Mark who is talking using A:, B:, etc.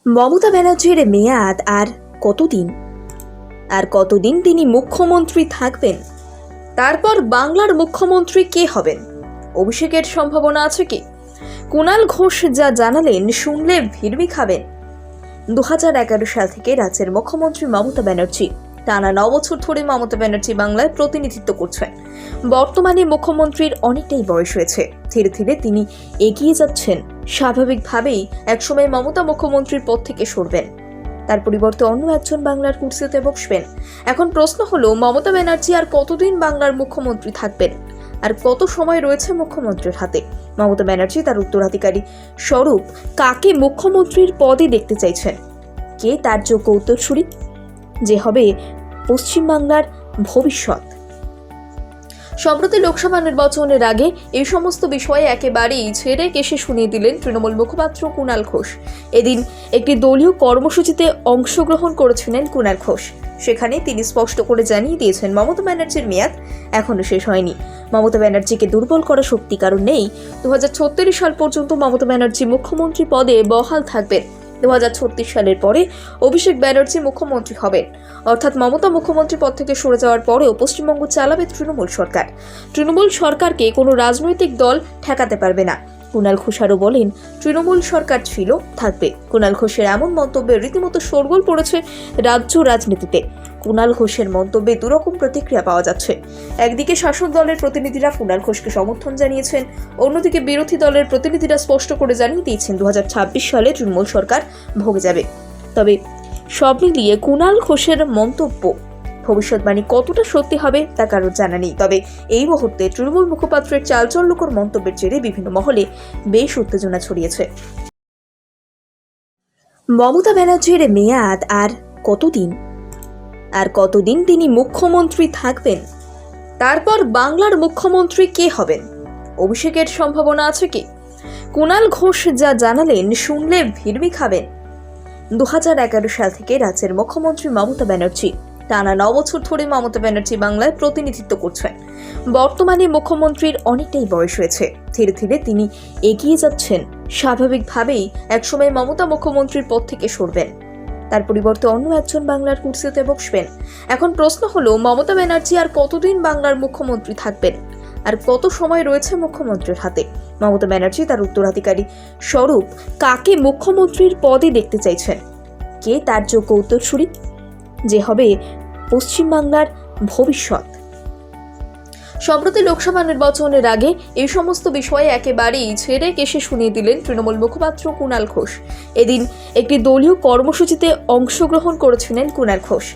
A: মমতা ব্যানার্জির মেয়াদ আর কতদিন? আর কতদিন তিনি মুখ্যমন্ত্রী থাকবেন? তারপর বাংলার মুখ্যমন্ত্রী কে হবেন? অভিষেকের সম্ভাবনা আছে কি? কুণাল ঘোষ যা জানালেন শুনলে ভিড়মি খাবেন। 2011 সাল থেকে রাজ্যের মুখ্যমন্ত্রী মমতা ব্যানার্জি। টানা 9 বছর ধরে মমতা ব্যানার্জি বাংলায় প্রতিনিধিত্ব করছেন। বর্তমানে মুখ্যমন্ত্রীর অনেকটাই বয়স হয়েছে। ধীরে ধীরে তিনি এগিয়ে যাচ্ছেন। স্বাভাবিকভাবেই একসময় মমতা মুখ্যমন্ত্রীর পদ থেকে সরবেন, তার পরিবর্তে অন্য একজন বাংলার কুর্সিতে বসবেন। এখন প্রশ্ন হলো, মমতা ব্যানার্জি আর কতদিন বাংলার মুখ্যমন্ত্রী থাকবেন? আর কত সময় রয়েছে মুখ্যমন্ত্রীর হাতে? মমতা ব্যানার্জি তার উত্তরাধিকারী স্বরূপ কাকে মুখ্যমন্ত্রীর পদে দেখতে চাইছেন? কে তার যোগ্য উত্তরসূরি, যে হবে পশ্চিমবাংলার ভবিষ্যৎ? সম্প্রতি লোকসভা নির্বাচনের আগে এই সমস্ত বিষয়ে একেবারেই ছেড়ে কেশে শুনিয়ে দিলেন তৃণমূল মুখপাত্র কুণাল ঘোষ। এদিন একটি দলীয় কর্মসূচিতে অংশগ্রহণ করেছিলেন কুণাল ঘোষ। সেখানে তিনি স্পষ্ট করে জানিয়ে দিয়েছেন, মমতা ব্যানার্জির মেয়াদ এখনো শেষ হয়নি। মমতা ব্যানার্জিকে দুর্বল করা শক্তি কারণ নেই। 2036 সাল পর্যন্ত মমতা ব্যানার্জি মুখ্যমন্ত্রী পদে বহাল থাকবেন। 2036 সালের পরে অভিষেক ব্যানার্জি মুখ্যমন্ত্রী হবেন। অর্থাৎ মমতা মুখ্যমন্ত্রী পদ থেকে সরে যাওয়ার পরেও পশ্চিমবঙ্গ চালাবে তৃণমূল সরকার। তৃণমূল সরকারকে কোনো রাজনৈতিক দল ঠেকাতে পারবে না। কুণাল ঘোষ আরও বলেন, তৃণমূল সরকার ছিল, থাকবে। কুণাল ঘোষের এমন মন্তব্যে রীতিমতো শোরগোল পড়েছে রাজ্য রাজনীতিতে। কুণাল ঘোষের মন্তব্যে দুরকম প্রতিক্রিয়া পাওয়া যাচ্ছে। একদিকে শাসক দলের প্রতিনিধিরা কুণাল ঘোষকে সমর্থন জানিয়েছেন, অন্যদিকে বিরোধী দলের প্রতিনিধিরা স্পষ্ট করে জানিয়ে দিয়েছেন 2026 সালে তৃণমূল সরকার ভোগে যাবে। তবে সব মিলিয়ে কুণাল ঘোষের মন্তব্য ভবিষ্যৎবাণী কতটা সত্যি হবে তা কারোর জানা নেই। তবে এই মুহূর্তে তৃণমূল মুখপাত্রের চালচল্যকর মন্তব্যের জেরে বিভিন্ন মহলে বেশ উত্তেজনা ছড়িয়েছে। মমতা ব্যানার্জির মেয়াদ আর কতদিন? আর কতদিন তিনি মুখ্যমন্ত্রী থাকবেন? তারপর বাংলার মুখ্যমন্ত্রী কে হবেন? অভিষেকের সম্ভাবনা আছে কি? কুণাল ঘোষ যা জানালেন শুনলে ভিড়মি খাবেন। 2011 সাল থেকে রাজ্যের মুখ্যমন্ত্রী মমতা ব্যানার্জি। টানা 9 বছর ধরে মমতা ব্যানার্জি বাংলায় প্রতিনিধিত্ব করছেন। বর্তমানে মুখ্যমন্ত্রীর অনেকটাই বয়স হয়েছে। ধীরে ধীরে তিনি এগিয়ে যাচ্ছেন। স্বাভাবিকভাবেই একসময় মমতা মুখ্যমন্ত্রীর পদ থেকে সরবেন, তার পরিবর্তে অন্য একজন বাংলার কুর্সিতে বসবেন। এখন প্রশ্ন হলো, মমতা ব্যানার্জি আর কতদিন বাংলার মুখ্যমন্ত্রী থাকবেন? আর কত সময় রয়েছে মুখ্যমন্ত্রীর হাতে? মমতা ব্যানার্জি তার উত্তরাধিকারী স্বরূপ কাকে মুখ্যমন্ত্রীর পদে দেখতে চাইছেন? কে তার যোগ্য উত্তরসূরি, যে হবে পশ্চিমবাংলার ভবিষ্যৎ? সম্প্রতি লোকসভা নির্বাচনের আগে এই সমস্ত বিষয়ে একেবারেই ছেড়ে কেশে শুনিয়ে দিলেন তৃণমূল মুখপাত্র কুণাল ঘোষ। এদিন একটি দলীয় কর্মসূচিতে অংশগ্রহণ করেছিলেন কুণাল ঘোষ।